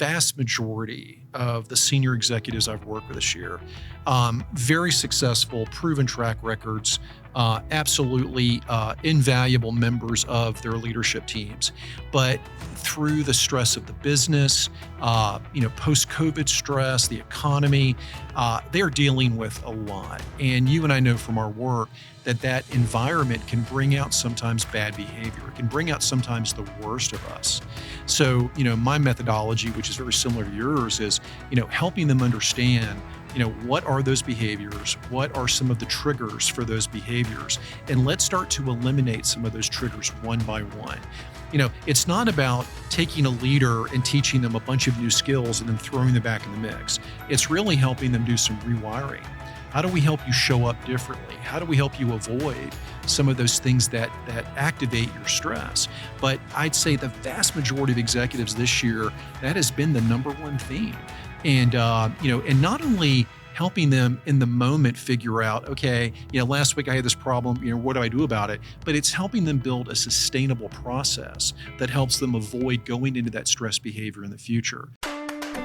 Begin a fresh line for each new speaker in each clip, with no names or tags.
vast majority of the senior executives I've worked with this year, very successful, proven track records, absolutely invaluable members of their leadership teams. But through the stress of the business, post-COVID stress, the economy, they are dealing with a lot. And you and I know from our work that environment can bring out sometimes bad behavior. It can bring out sometimes the worst of us. So, my methodology, which is very similar to yours, is, helping them understand, what are those behaviors? What are some of the triggers for those behaviors? And let's start to eliminate some of those triggers one by one. It's not about taking a leader and teaching them a bunch of new skills and then throwing them back in the mix. It's really helping them do some rewiring. How do we help you show up differently? How do we help you avoid some of those things that activate your stress? But I'd say the vast majority of executives this year, that has been the number one theme. And, and not only helping them in the moment figure out, okay, last week I had this problem, what do I do about it? But it's helping them build a sustainable process that helps them avoid going into that stress behavior in the future.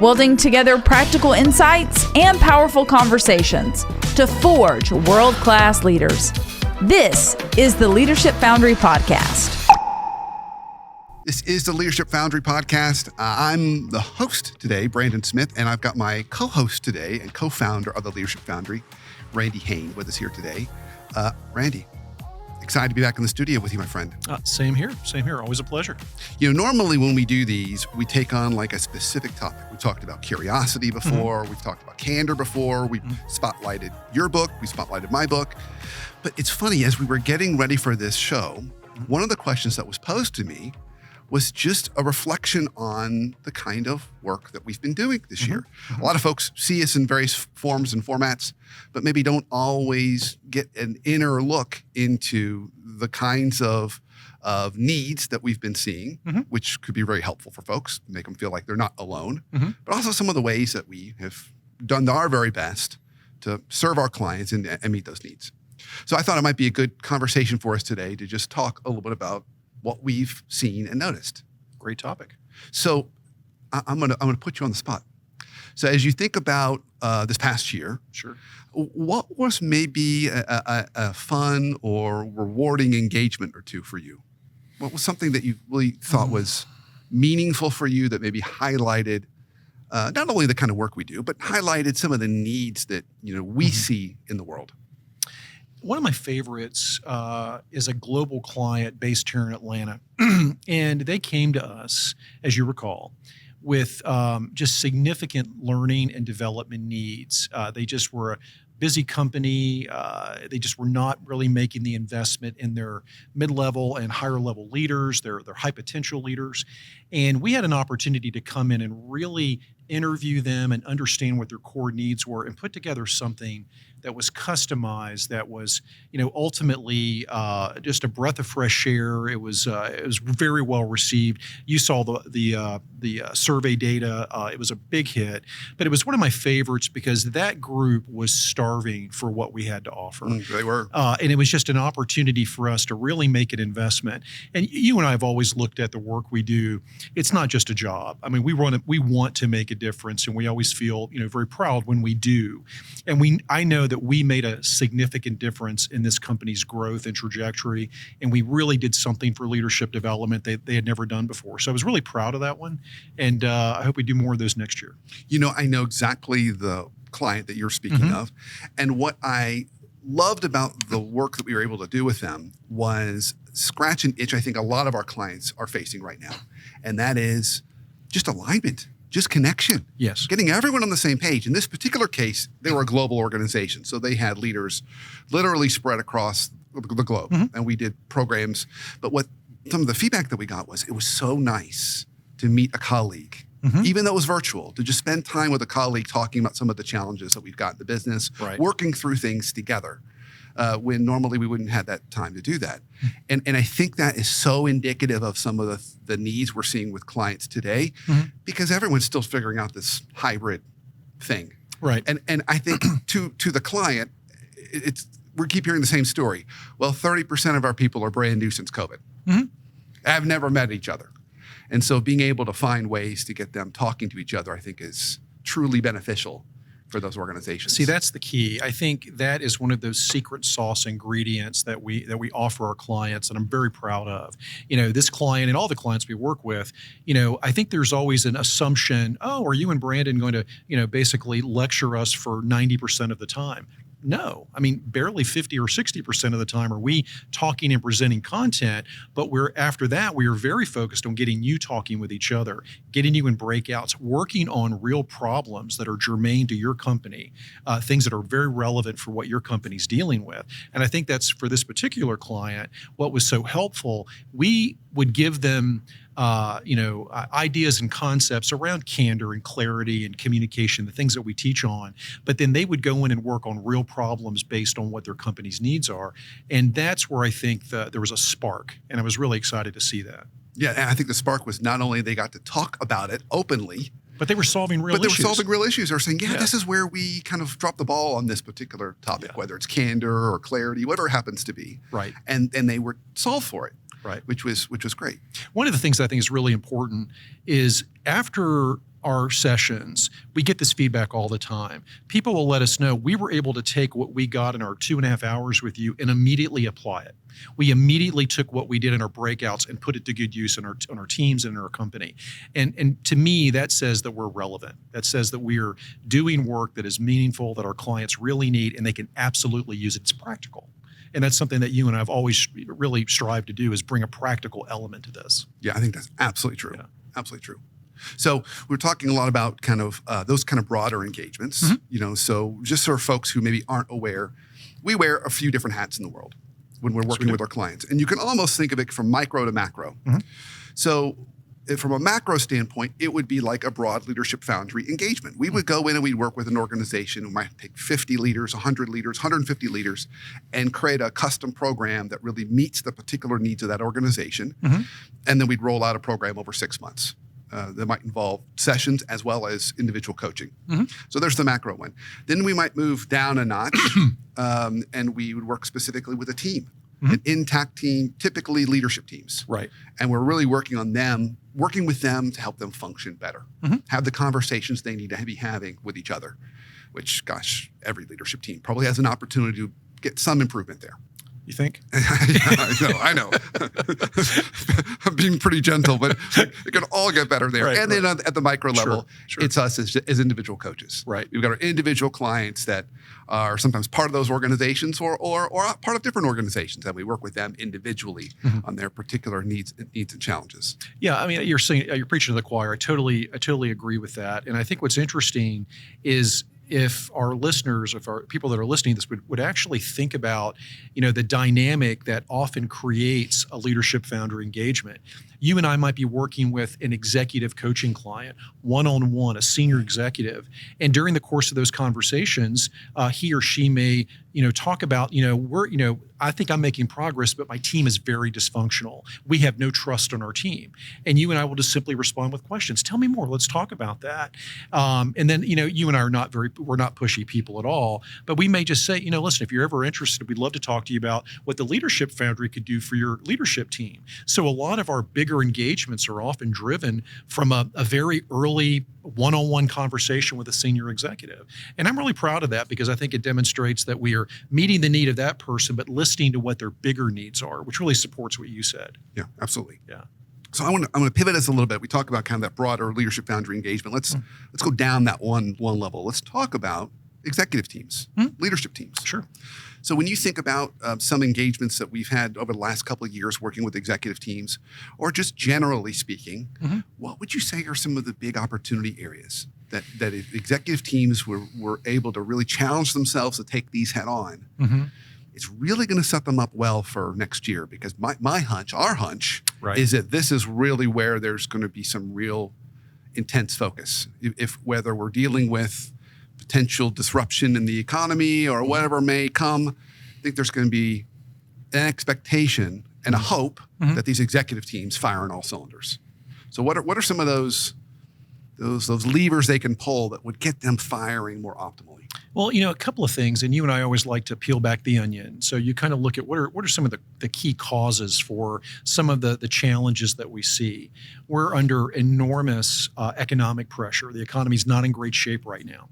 Welding together practical insights and powerful conversations to forge world-class leaders. This is the Leadership Foundry Podcast.
This is the Leadership Foundry Podcast. I'm the host today, Brandon Smith, and I've got my co-host today and co-founder of the Leadership Foundry, Randy Hain, with us here today. Randy, excited to be back in the studio with you, my friend.
Same here. Always a pleasure.
Normally when we do these, we take on like a specific topic. We talked about curiosity before. We've talked about candor before. We spotlighted your book. We spotlighted my book. But it's funny, as we were getting ready for this show, one of the questions that was posed to me was just a reflection on the kind of work that we've been doing this year. A lot of folks see us in various forms and formats, but maybe don't always get an inner look into the kinds of needs that we've been seeing, which could be very helpful for folks, make them feel like they're not alone, but also some of the ways that we have done our very best to serve our clients and meet those needs. So I thought it might be a good conversation for us today to just talk a little bit about what we've seen and noticed.
Great topic.
So I'm gonna put you on the spot. So as you think about this past year,
sure,
what was maybe a fun or rewarding engagement or two for you? What was something that you really thought was meaningful for you that maybe highlighted not only the kind of work we do, but highlighted some of the needs that we see in the world?
One of my favorites is a global client based here in Atlanta. And they came to us, as you recall, with just significant learning and development needs. They just were a busy company. They just were not really making the investment in their mid-level and higher level leaders, their high potential leaders. And we had an opportunity to come in and really interview them and understand what their core needs were and put together something that was customized, that was, ultimately just a breath of fresh air. It was very well received. You saw the survey data. It was a big hit, but it was one of my favorites because that group was starving for what we had to offer.
They were.
And it was just an opportunity for us to really make an investment. And you and I have always looked at the work we do. It's not just a job. I mean, we want to make a difference, and we always feel, very proud when we do. And I know that we made a significant difference in this company's growth and trajectory, and we really did something for leadership development they had never done before. So I was really proud of that one, and I hope we do more of those next year.
I know exactly the client that you're speaking of, and what I loved about the work that we were able to do with them was scratch an itch I think a lot of our clients are facing right now, and that is just alignment. Just connection.
Yes.
Getting everyone on the same page. In this particular case, they were a global organization. So they had leaders literally spread across the globe. And we did programs. But what some of the feedback that we got was it was so nice to meet a colleague, even though it was virtual, to just spend time with a colleague talking about some of the challenges that we've got in the business, working through things together. When normally we wouldn't have that time to do that. And I think that is so indicative of some of the needs we're seeing with clients today, because everyone's still figuring out this hybrid thing.
Right.
And I think to the client, we keep hearing the same story. Well, 30% of our people are brand new since COVID. Have never met each other. And so being able to find ways to get them talking to each other, I think is truly beneficial for those organizations.
See, that's the key. I think that is one of those secret sauce ingredients that we offer our clients, and I'm very proud of. This client and all the clients we work with, I think there's always an assumption, oh, are you and Brandon going to, basically lecture us for 90% of the time? No, I mean, barely 50 or 60% of the time are we talking and presenting content, but after that, we are very focused on getting you talking with each other, getting you in breakouts, working on real problems that are germane to your company, things that are very relevant for what your company's dealing with. And I think that's, for this particular client, what was so helpful. We would give them ideas and concepts around candor and clarity and communication, the things that we teach on, but then they would go in and work on real problems based on what their company's needs are. And that's where I think there was a spark, and I was really excited to see that.
Yeah, and I think the spark was not only they got to talk about it openly,
but they were solving real issues.
But they were solving real issues. They're saying, this is where we kind of dropped the ball on this particular topic, whether it's candor or clarity, whatever it happens to be.
Right.
And they were solved for it.
Right.
Which was great.
One of the things I think is really important is after our sessions, we get this feedback all the time. People will let us know we were able to take what we got in our 2.5 hours with you and immediately apply it. We immediately took what we did in our breakouts and put it to good use on our teams and in our company. And to me, that says that we're relevant. That says that we're doing work that is meaningful, that our clients really need, and they can absolutely use it. It's practical. And that's something that you and I have always really strived to do, is bring a practical element to this.
Yeah, I think that's absolutely true. Yeah. Absolutely true. So we're talking a lot about kind of those kind of broader engagements, so just for folks who maybe aren't aware, we wear a few different hats in the world when we're working with our clients. And you can almost think of it from micro to macro. Mm-hmm. So from a macro standpoint, it would be like a broad Leadership Foundry engagement. We would go in and we'd work with an organization who might take 50 leaders, 100 leaders, 150 leaders, and create a custom program that really meets the particular needs of that organization. Mm-hmm. And then we'd roll out a program over 6 months. That might involve sessions as well as individual coaching. Mm-hmm. So there's the macro one. Then we might move down a notch and we would work specifically with a team. Mm-hmm. An intact team, typically leadership teams. Right. And we're really working with them to help them function better, have the conversations they need to be having with each other, which, gosh, every leadership team probably has an opportunity to get some improvement there.
You think?
I know. I'm being pretty gentle, but it can all get better there. Right, and then at the micro level, it's us as individual coaches. Right. We've got our individual clients that are sometimes part of those organizations or part of different organizations, and we work with them individually on their particular needs and challenges. Yeah, I mean, you're preaching to the choir. I totally agree with that. And I think what's interesting is, if our listeners, if our people that are listening to this would actually think about, the dynamic that often creates a Leadership Foundry engagement. You and I might be working with an executive coaching client, one-on-one, a senior executive. And during the course of those conversations, he or she may, talk about, I think I'm making progress, but my team is very dysfunctional. We have no trust on our team. And you and I will just simply respond with questions. Tell me more. Let's talk about that. And then, you and I we're not pushy people at all, but we may just say, listen, if you're ever interested, we'd love to talk to you about what the Leadership Foundry could do for your leadership team. So a lot of our bigger engagements are often driven from a very early one-on-one conversation with a senior executive. And I'm really proud of that, because I think it demonstrates that we are meeting the need of that person, but listening to what their bigger needs are, which really supports what you said. Yeah, absolutely. Yeah. So I'm going to pivot us a little bit. We talk about kind of that broader Leadership Foundry engagement. Let's go down that one level. Let's talk about executive teams, leadership teams. Sure. So when you think about some engagements that we've had over the last couple of years working with executive teams, or just generally speaking, what would you say are some of the big opportunity areas that executive teams were able to really challenge themselves to take these head on? It's really going to set them up well for next year, because my hunch, our hunch, is that this is really where there's going to be some real intense focus. If whether we're dealing with potential disruption in the economy or whatever may come, I think there's going to be an expectation and a hope that these executive teams fire on all cylinders. So what are some of those levers they can pull that would get them firing more optimally?
Well, a couple of things, and you and I always like to peel back the onion. So you kind of look at what are some of the key causes for some of the challenges that we see. We're under enormous economic pressure. The economy's not in great shape right now.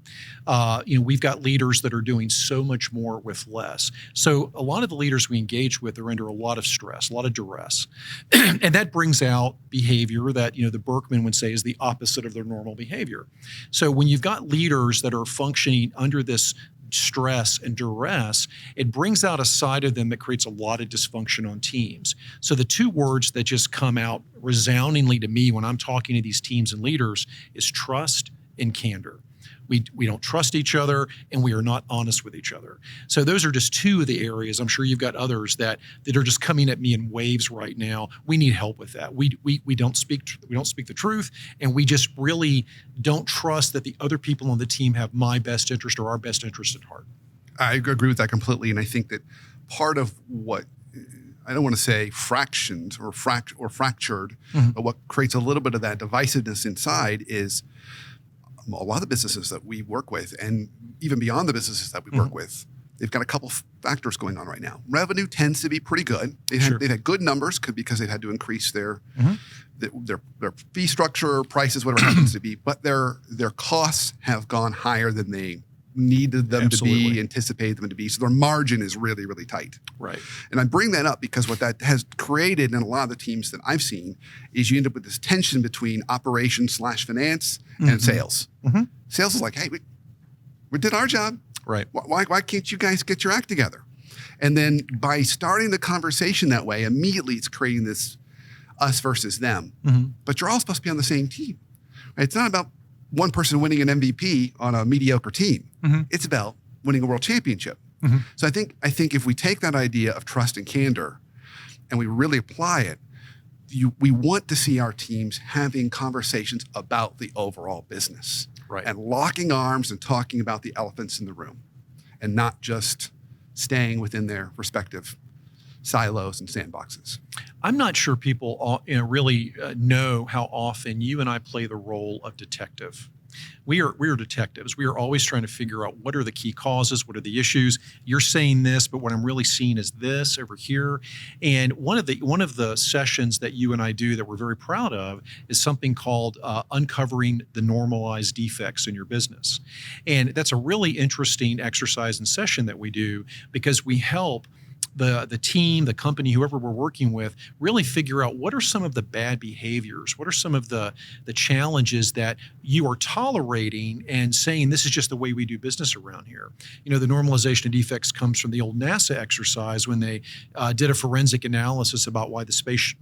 We've got leaders that are doing so much more with less. So a lot of the leaders we engage with are under a lot of stress, a lot of duress, and that brings out behavior that the Berkman would say is the opposite of their normal behavior. So when you've got leaders that are functioning under this stress and duress, it brings out a side of them that creates a lot of dysfunction on teams. So the two words that just come out resoundingly to me when I'm talking to these teams and leaders is trust and candor. We don't trust each other, and we are not honest with each other. So those are just two of the areas. I'm sure you've got others that are just coming at me in waves right now. We need help with that. We don't speak the truth, and we just really don't trust that the other people on the team have my best interest or our best interest at heart.
I agree with that completely, and I think that part of what I don't want to say fractioned or fractured, but what creates a little bit of that divisiveness inside is a lot of the businesses that we work with, and even beyond the businesses that we work with, they've got a couple factors going on right now. Revenue tends to be pretty good. They've had good numbers because they've had to increase their fee structure, prices, whatever it happens to be. But their costs have gone higher than they needed them to be, anticipated them to be. So their margin is really, really tight.
Right.
And I bring that up because what that has created in a lot of the teams that I've seen is you end up with this tension between operations/finance and sales. Sales is like, hey, we did our job.
Right.
Why can't you guys get your act together? And then by starting the conversation that way, immediately it's creating this us versus them. But you're all supposed to be on the same team. Right? It's not about one person winning an MVP on a mediocre team. It's about winning a world championship. So I think if we take that idea of trust and candor and we really apply it, we want to see our teams having conversations about the overall business, and locking arms and talking about the elephants in the room, and not just staying within their respective silos and sandboxes.
I'm not sure people really know how often you and I play the role of detective. We are detectives. We are always trying to figure out what are the key causes, what are the issues. You're saying this, but what I'm really seeing is this over here. And one of the sessions that you and I do that we're very proud of is something called uncovering the normalized defects in your business. And that's a really interesting exercise and session that we do because we help the team, the company, whoever we're working with, really figure out what are some of the bad behaviors, what are some of the challenges that you are tolerating and saying this is just the way we do business around here. The normalization of defects comes from the old NASA exercise when they did a forensic analysis about why the space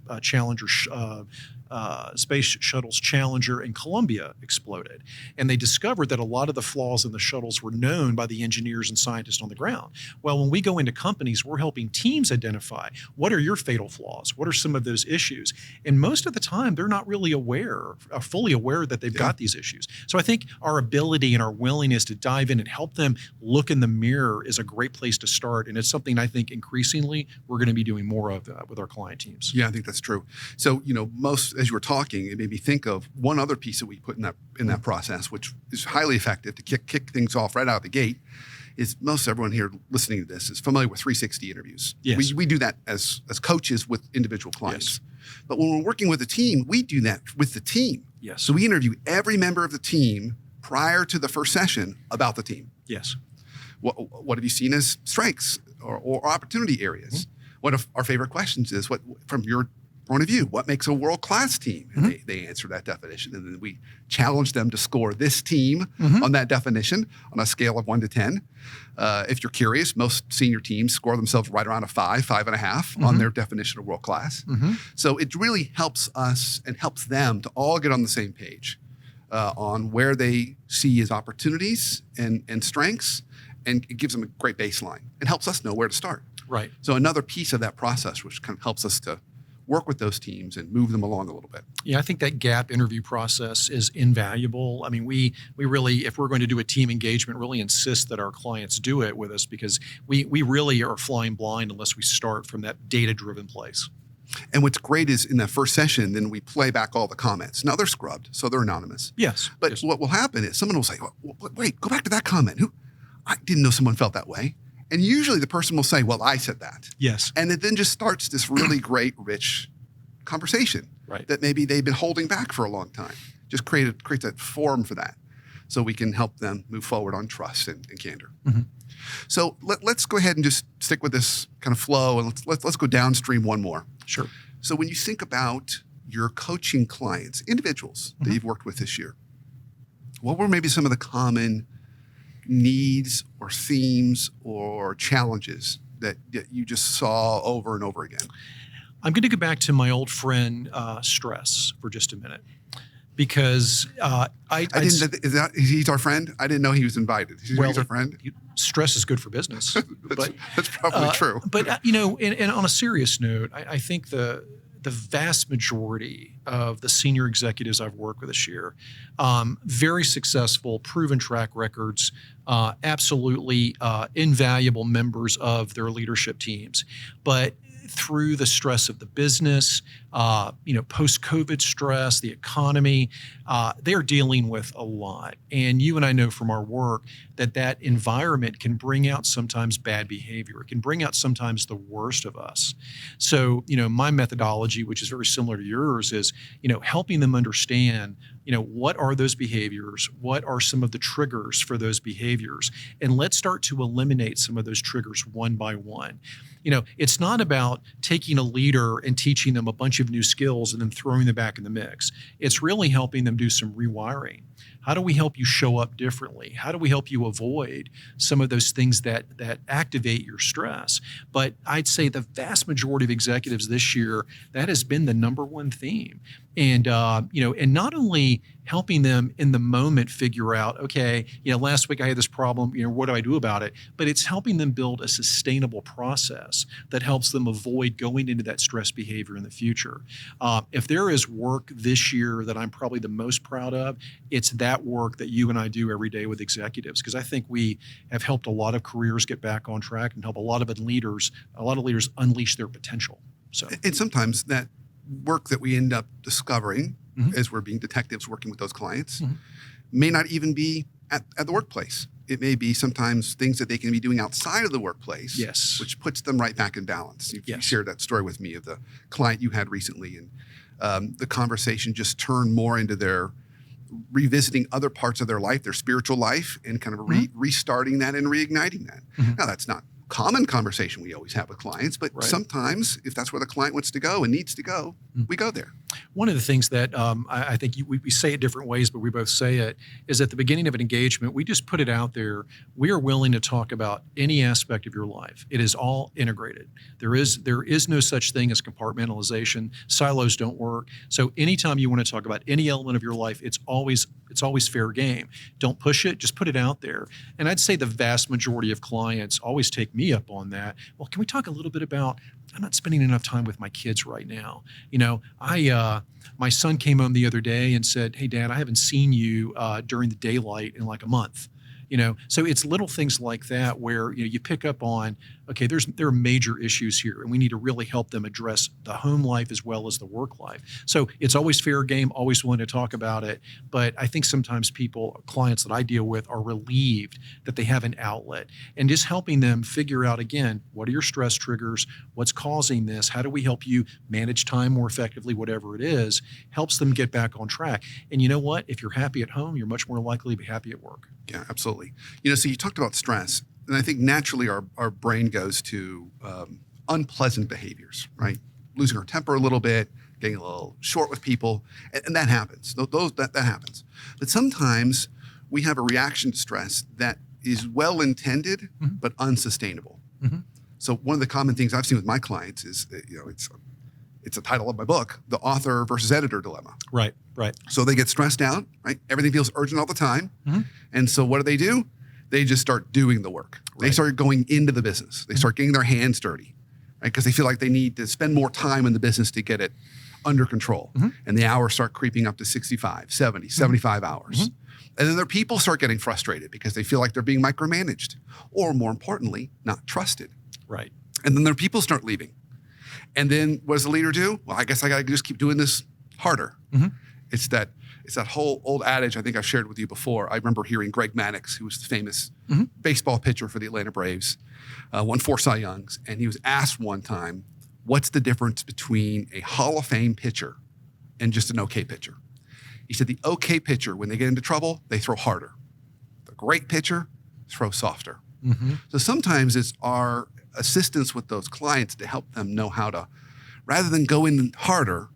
shuttles Challenger and Columbia exploded. And they discovered that a lot of the flaws in the shuttles were known by the engineers and scientists on the ground. Well, when we go into companies, we're helping teams identify what are your fatal flaws, what are some of those issues. And most of the time, they're not really fully aware that they've got these issues. So I think our ability and our willingness to dive in and help them look in the mirror is a great place to start. And it's something I think increasingly we're going to be doing more of with our client teams.
Yeah, I think that's true. So, as you were talking, it made me think of one other piece that we put in that process, which is highly effective to kick things off right out of the gate. Is most everyone here listening to this is familiar with 360 interviews.
Yes.
We do that as coaches with individual clients. Yes. But when we're working with a team, we do that with the team.
Yes.
So we interview every member of the team prior to the first session about the team.
Yes.
What have you seen as strengths or opportunity areas? One of our favorite questions is, what from your point of view, what makes a world-class team? And they answer that definition. And then we challenge them to score this team on that definition on a scale of 1 to 10. If you're curious, most senior teams score themselves right around a 5.5 on their definition of world-class. So it really helps us and helps them to all get on the same page on where they see as opportunities and strengths, and it gives them a great baseline and helps us know where to start.
Right.
So another piece of that process, which kind of helps us to work with those teams and move them along a little bit.
Yeah, I think that gap interview process is invaluable. I mean, we really, if we're going to do a team engagement, really insist that our clients do it with us because we really are flying blind unless we start from that data-driven place.
And what's great is in that first session, then we play back all the comments. Now they're scrubbed, so they're anonymous.
Yes.
But what will happen is someone will say, wait, go back to that comment. I didn't know someone felt that way. And usually the person will say, well, I said that.
Yes.
And it then just starts this really great, rich conversation that maybe they've been holding back for a long time. Just create that forum for that so we can help them move forward on trust and candor.
Mm-hmm.
So let's go ahead and just stick with this kind of flow, and let's go downstream one more.
Sure.
So when you think about your coaching clients, individuals that you've worked with this year, what were maybe some of the common needs or themes or challenges that you just saw over and over again?
I'm going to go back to my old friend, stress, for just a minute, because he's our friend? I didn't know he was invited. He's our friend? Stress is good for business.
That's probably true.
But, and on a serious note, I think the vast majority of the senior executives I've worked with this year, very successful, proven track records, absolutely invaluable members of their leadership teams. But through the stress of the business, post-COVID stress, the economy, they're dealing with a lot. And you and I know from our work that environment can bring out sometimes bad behavior. It can bring out sometimes the worst of us. So, my methodology, which is very similar to yours, is, helping them understand, what are those behaviors? What are some of the triggers for those behaviors? And let's start to eliminate some of those triggers one by one. It's not about taking a leader and teaching them a bunch of new skills and then throwing them back in the mix. It's really helping them do some rewiring. How do we help you show up differently? How do we help you avoid some of those things that activate your stress? But I'd say the vast majority of executives this year, that has been the number one theme. And, and not only helping them in the moment figure out, okay, last week I had this problem, what do I do about it? But it's helping them build a sustainable process that helps them avoid going into that stress behavior in the future. If there is work this year that I'm probably the most proud of, it's that work that you and I do every day with executives, because I think we have helped a lot of careers get back on track and help a lot of leaders unleash their potential. So,
and sometimes that work that we end up discovering as we're being detectives working with those clients may not even be at the workplace. It may be sometimes things that they can be doing outside of the workplace, which puts them right back in balance. You shared that story with me of the client you had recently, and the conversation just turned more into their revisiting other parts of their life, their spiritual life, and kind of restarting that and reigniting that. Now, that's not common conversation we always have with clients, but sometimes if that's where the client wants to go and needs to go, we go there.
One of the things that I think we say it different ways, but we both say it, is at the beginning of an engagement, we just put it out there. We are willing to talk about any aspect of your life. It is all integrated. There is no such thing as compartmentalization. Silos don't work. So anytime you want to talk about any element of your life, it's always fair game. Don't push it, just put it out there. And I'd say the vast majority of clients always take me up on that. Well, can we talk a little bit about, I'm not spending enough time with my kids right now. My son came home the other day and said, "Hey, Dad, I haven't seen you during the daylight in like a month." So it's little things like that where you pick up on, okay, there are major issues here, and we need to really help them address the home life as well as the work life. So it's always fair game, always willing to talk about it. But I think sometimes clients that I deal with, are relieved that they have an outlet, and just helping them figure out, again, what are your stress triggers? What's causing this? How do we help you manage time more effectively? Whatever it is, helps them get back on track. And you know what? If you're happy at home, you're much more likely to be happy at work.
Yeah, absolutely. So you talked about stress, and I think naturally our brain goes to unpleasant behaviors, right? Losing our temper a little bit, getting a little short with people, and that happens. That happens. But sometimes we have a reaction to stress that is well-intended but unsustainable. So one of the common things I've seen with my clients is, it's the title of my book, The Author versus Editor Dilemma.
Right.
So they get stressed out, right? Everything feels urgent all the time. And so what do? They just start doing the work. They start going into the business. They start getting their hands dirty, right? Because they feel like they need to spend more time in the business to get it under control. And the hours start creeping up to 65, 70, 75 hours. And then their people start getting frustrated because they feel like they're being micromanaged, or more importantly, not trusted.
Right.
And then their people start leaving. And then what does the leader do? Well, I guess I got to just keep doing this harder. It's that It's that whole old adage I think I've shared with you before. I remember hearing Greg Maddux, who was the famous baseball pitcher for the Atlanta Braves, won 4 Cy Youngs, and he was asked one time, what's the difference between a Hall of Fame pitcher and just an okay pitcher? He said the okay pitcher, when they get into trouble, they throw harder. The great pitcher, throw softer. So sometimes it's our assistance with those clients to help them know how to, rather than go in harder,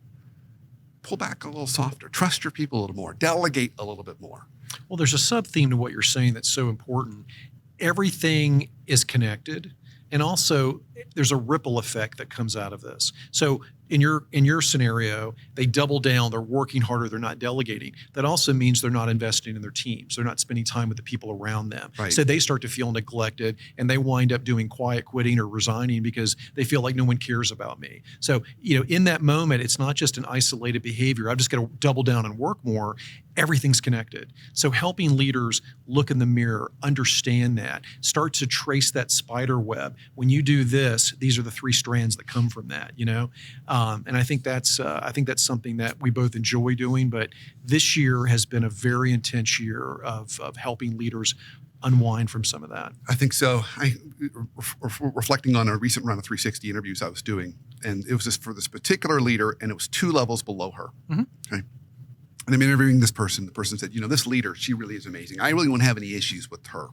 pull back a little softer, trust your people a little more, delegate a little bit more.
Well, there's a sub-theme to what you're saying that's so important. Everything is connected, and also there's a ripple effect that comes out of this. So in your scenario, they double down, they're working harder, they're not delegating. That also means they're not investing in their teams. They're not spending time with the people around them.
Right.
So they start to feel neglected, and they wind up doing quiet quitting or resigning because they feel like no one cares about me. So, in that moment, it's not just an isolated behavior. I've just got to double down and work more. Everything's connected. So helping leaders look in the mirror, understand that, start to trace that spider web. When you do this, these are the 3 strands that come from that, and I think that's something that we both enjoy doing. But this year has been a very intense year of helping leaders unwind from some of that.
I think so. Reflecting on a recent round of 360 interviews I was doing, and it was just for this particular leader, and it was 2 levels below her. Okay. And I'm interviewing this person. The person said, this leader, she really is amazing. I really won't have any issues with her.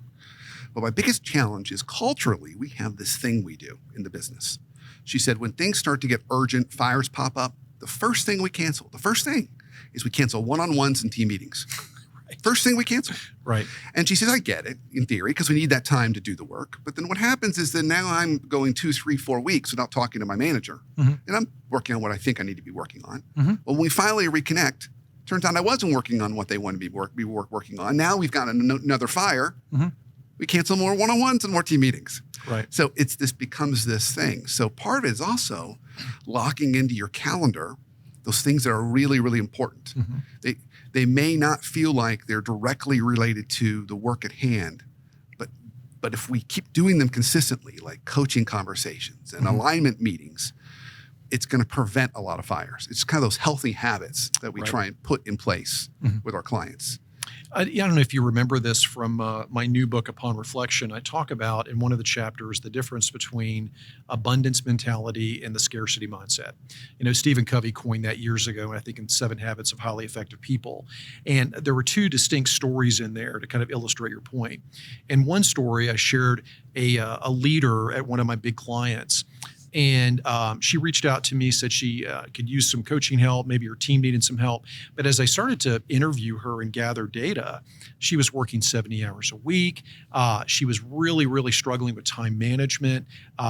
But my biggest challenge is culturally, we have this thing we do in the business. She said, when things start to get urgent, fires pop up, the first thing is we cancel one-on-ones and team meetings. Right. First thing we cancel.
Right.
And she says, I get it in theory, because we need that time to do the work. But then what happens is that now I'm going 2, 3, 4 weeks without talking to my manager. And I'm working on what I think I need to be working on. Well, when we finally reconnect, turns out I wasn't working on what they wanted to be working on. Now we've got another fire. We cancel more one-on-ones and more team meetings.
Right.
So this becomes this thing. So part of it is also locking into your calendar those things that are really, really important. They may not feel like they're directly related to the work at hand, but if we keep doing them consistently, like coaching conversations and alignment meetings, it's going to prevent a lot of fires. It's kind of those healthy habits that we try and put in place with our clients.
I don't know if you remember this from my new book, Upon Reflection. I talk about in one of the chapters the difference between abundance mentality and the scarcity mindset. Stephen Covey coined that years ago, and I think in 7 Habits of Highly Effective People. And there were 2 distinct stories in there to kind of illustrate your point. In one story, I shared a leader at one of my big clients. And she reached out to me, said she could use some coaching help, maybe her team needed some help. But as I started to interview her and gather data, she was working 70 hours a week. She was really, really struggling with time management.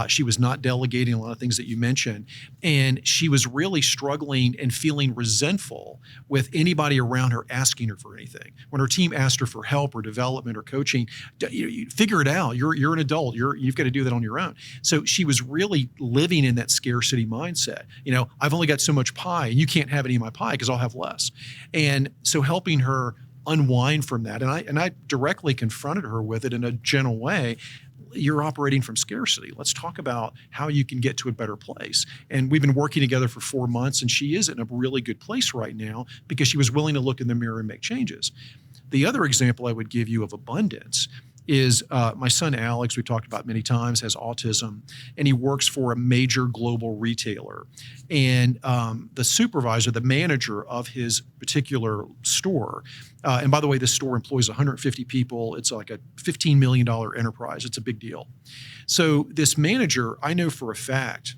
She was not delegating a lot of things that you mentioned. And she was really struggling and feeling resentful with anybody around her asking her for anything. When her team asked her for help or development or coaching, you figure it out. You're an adult. You've got to do that on your own. So she was really living in that scarcity mindset. I've only got so much pie and you can't have any of my pie because I'll have less. And so helping her unwind from that. And I directly confronted her with it in a gentle way. You're operating from scarcity. Let's talk about how you can get to a better place. And we've been working together for 4 months, and she is in a really good place right now because she was willing to look in the mirror and make changes. The other example I would give you of abundance is my son Alex, we've talked about many times, has autism, and he works for a major global retailer. And the supervisor, the manager of his particular store, and by the way, this store employs 150 people. It's like a $15 million enterprise. It's a big deal. So this manager, I know for a fact,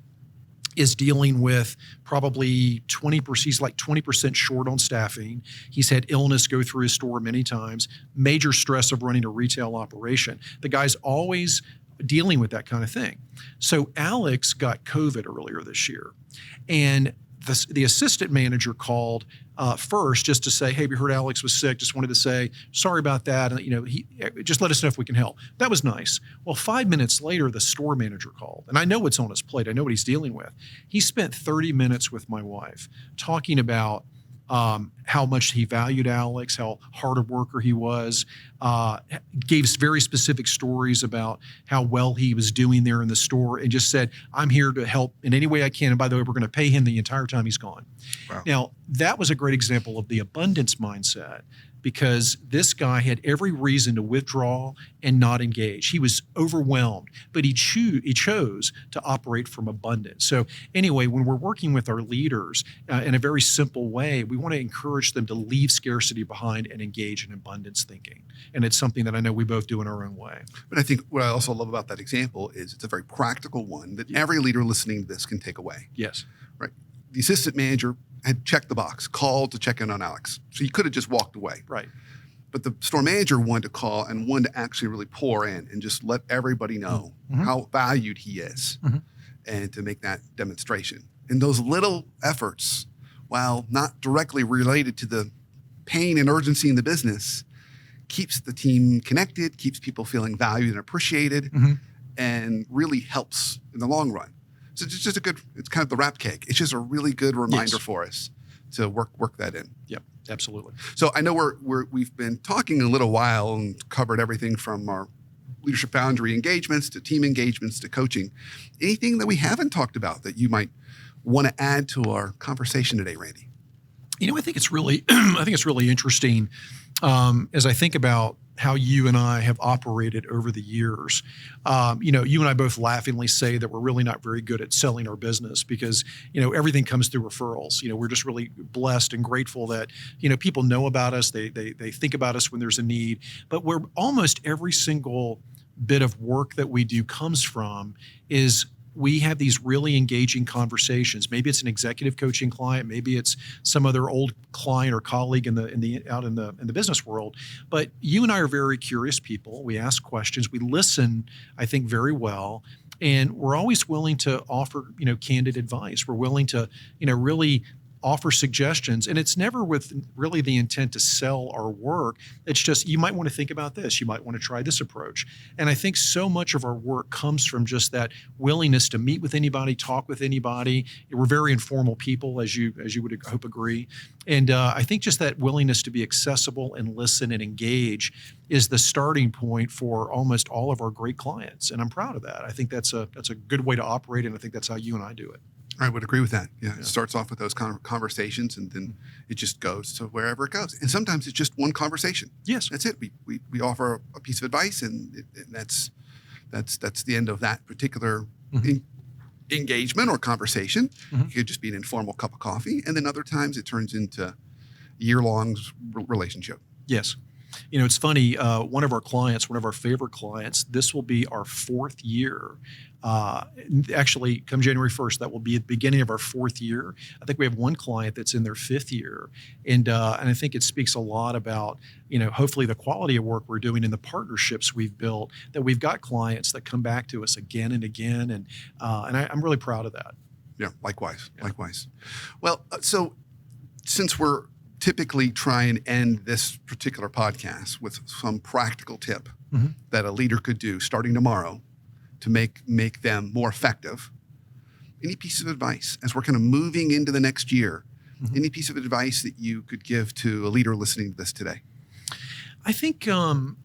is dealing with probably 20%, he's like 20% short on staffing. He's had illness go through his store many times, major stress of running a retail operation. The guy's always dealing with that kind of thing. So Alex got COVID earlier this year, and the assistant manager called first just to say, hey, we heard Alex was sick. Just wanted to say, sorry about that. And, he just let us know if we can help. That was nice. Well, 5 minutes later, the store manager called. And I know what's on his plate. I know what he's dealing with. He spent 30 minutes with my wife talking about how much he valued Alex, how hard a worker he was, gave us very specific stories about how well he was doing there in the store, and just said, I'm here to help in any way I can. And by the way, we're going to pay him the entire time he's gone.
Wow.
Now, that was a great example of the abundance mindset, because this guy had every reason to withdraw and not engage. He was overwhelmed, but he chose to operate from abundance. So anyway, when we're working with our leaders in a very simple way, we want to encourage them to leave scarcity behind and engage in abundance thinking. And it's something that I know we both do in our own way.
But I think what I also love about that example is it's a very practical one that every leader listening to this can take away.
Yes.
Right. The assistant manager had checked the box, called to check in on Alex. So he could have just walked away.
Right.
But the store manager wanted to call and wanted to actually really pour in and just let everybody know how valued he is and to make that demonstration. And those little efforts, while not directly related to the pain and urgency in the business, keeps the team connected, keeps people feeling valued and appreciated, and really helps in the long run. So it's just it's kind of the wrap cake. It's just a really good reminder for us to work that in.
Yep, absolutely.
So I know we've been talking a little while and covered everything from our Leadership Foundry engagements to team engagements to coaching. Anything that we haven't talked about that you might want to add to our conversation today, Randy?
I think it's really, interesting as I think about how you and I have operated over the years. You and I both laughingly say that we're really not very good at selling our business because, everything comes through referrals. We're just really blessed and grateful that, people know about us. They think about us when there's a need. But where almost every single bit of work that we do comes from is we have these really engaging conversations. Maybe it's an executive coaching client, maybe it's some other old client or colleague in the business world. But you and I are very curious people. We ask questions, we listen, I think, very well, and we're always willing to offer, candid advice. We're willing to, really offer suggestions, and it's never with really the intent to sell our work. It's just, you might want to think about this, you might want to try this approach. And I think so much of our work comes from just that willingness to meet with anybody, talk with anybody. We're very informal people, as you would hope agree. And I think just that willingness to be accessible and listen and engage is the starting point for almost all of our great clients. And I'm proud of that. I think that's a good way to operate, and I think that's how you and I do it.
I would agree with that. Yeah. It starts off with those conversations, and then it just goes to wherever it goes. And sometimes it's just one conversation.
Yes.
That's it. We offer a piece of advice, and that's the end of that particular engagement or conversation. It could just be an informal cup of coffee. And then other times it turns into year-long relationship.
Yes. It's funny, one of our favorite clients, this will be our fourth year. Actually, come January 1st, that will be at the beginning of our fourth year. I think we have one client that's in their fifth year. And I think it speaks a lot about, hopefully the quality of work we're doing and the partnerships we've built, that we've got clients that come back to us again and again. And I'm really proud of that.
Yeah, likewise. Well, so since we're typically try and end this particular podcast with some practical tip that a leader could do starting tomorrow to make them more effective. Any piece of advice as we're kind of moving into the next year, any piece of advice that you could give to a leader listening to this today?
I think, I'm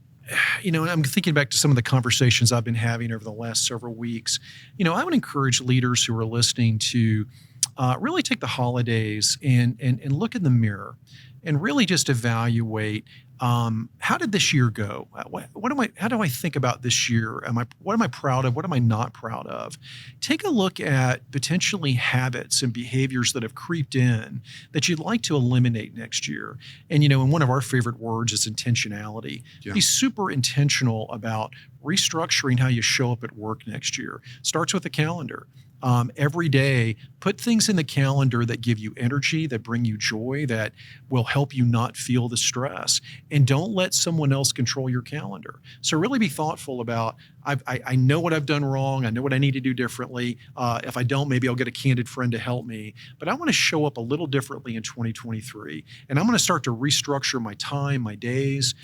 thinking back to some of the conversations I've been having over the last several weeks. I would encourage leaders who are listening to really take the holidays and look in the mirror and really just evaluate how did this year go? How do I think about this year? What am I proud of? What am I not proud of? Take a look at potentially habits and behaviors that have creeped in that you'd like to eliminate next year. And, and one of our favorite words is intentionality. Yeah. Be super intentional about restructuring how you show up at work next year. Starts with a calendar. Every day, put things in the calendar that give you energy, that bring you joy, that will help you not feel the stress. and don't let someone else control your calendar. So really be thoughtful about, I know what I've done wrong. I know what I need to do differently. If I don't, maybe I'll get a candid friend to help me. But I want to show up a little differently in 2023. And I'm going to start to restructure my time, my days.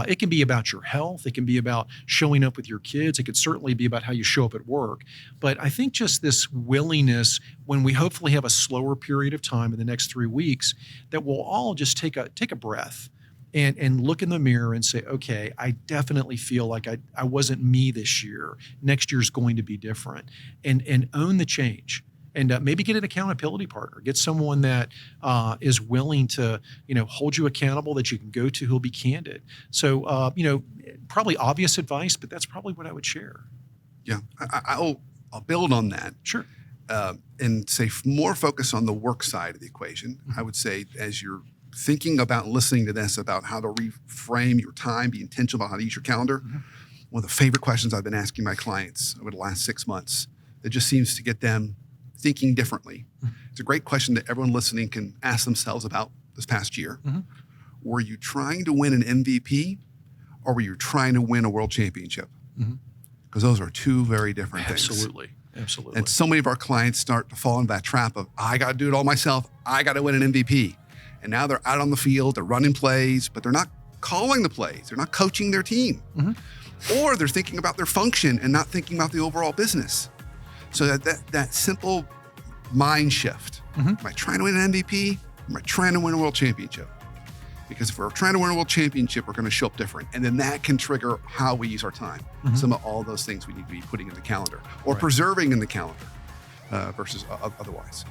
It can be about your health. It can be about showing up with your kids. It could certainly be about how you show up at work. But I think just this willingness, when we hopefully have a slower period of time in the next 3 weeks, that we'll all just take a breath and look in the mirror and say, okay, I definitely feel like I wasn't me this year. Next year's going to be different, and own the change. And maybe get an accountability partner. Get someone that is willing to, hold you accountable, that you can go to, who'll be candid. So, probably obvious advice, but that's probably what I would share.
Yeah, I'll build on that.
Sure.
And say more focus on the work side of the equation. Mm-hmm. I would say, as you're thinking about listening to this, about how to reframe your time, be intentional about how to use your calendar. Mm-hmm. One of the favorite questions I've been asking my clients over the last 6 months that just seems to get them thinking differently. Mm-hmm. It's a great question that everyone listening can ask themselves about this past year. Mm-hmm. Were you trying to win an MVP, or were you trying to win a world championship? Because those are two very different things.
Absolutely.
And so many of our clients start to fall into that trap of, I got to do it all myself. I got to win an MVP. And now they're out on the field, they're running plays, but they're not calling the plays. They're not coaching their team. Mm-hmm. Or they're thinking about their function and not thinking about the overall business. So that simple mind shift. Mm-hmm. Am I trying to win an MVP? Am I trying to win a world championship? Because if we're trying to win a world championship, we're going to show up different. And then that can trigger how we use our time. Mm-hmm. Some of all those things we need to be putting in the calendar or preserving in the calendar versus otherwise.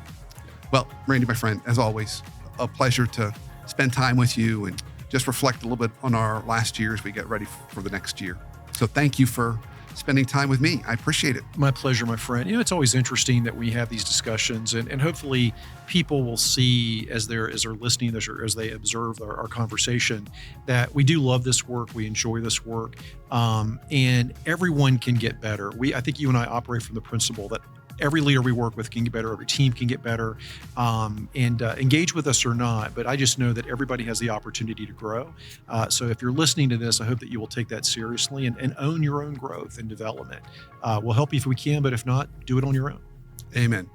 Well, Randy, my friend, as always, a pleasure to spend time with you and just reflect a little bit on our last year as we get ready for the next year. So thank you for spending time with me. I appreciate it.
My pleasure, my friend. It's always interesting that we have these discussions, and hopefully people will see as they're listening to this, or as they observe our conversation, that we do love this work. We enjoy this work, and everyone can get better. I think you and I operate from the principle that every leader we work with can get better. Every team can get better, and engage with us or not. But I just know that everybody has the opportunity to grow. So if you're listening to this, I hope that you will take that seriously and own your own growth and development. We'll help you if we can, but if not, do it on your own.
Amen.